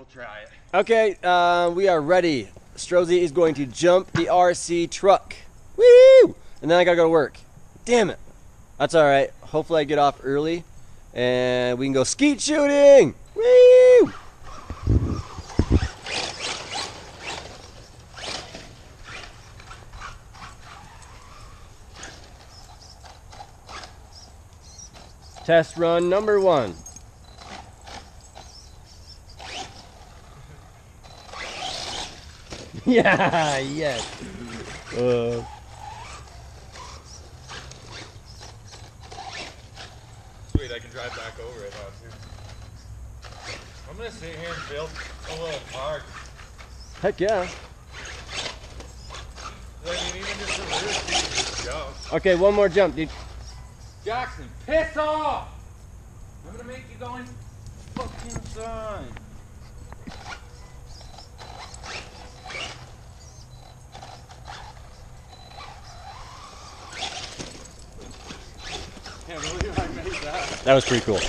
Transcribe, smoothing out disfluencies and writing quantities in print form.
We'll try it. Okay, we are ready. Strozz is going to jump the RC truck. Woo! And then I gotta go to work. Damn it. That's all right. Hopefully I get off early and we can go skeet shooting. Woo! Test run number 1. Yeah, yes. Sweet, I can drive back over it now too. I'm gonna sit here and build a little park. Heck yeah. I mean, even just a rear seat, just jump. Okay, one more jump, dude. Jackson, piss off! I'm gonna make you go in fucking sun. Can't believe I made that. That was pretty cool.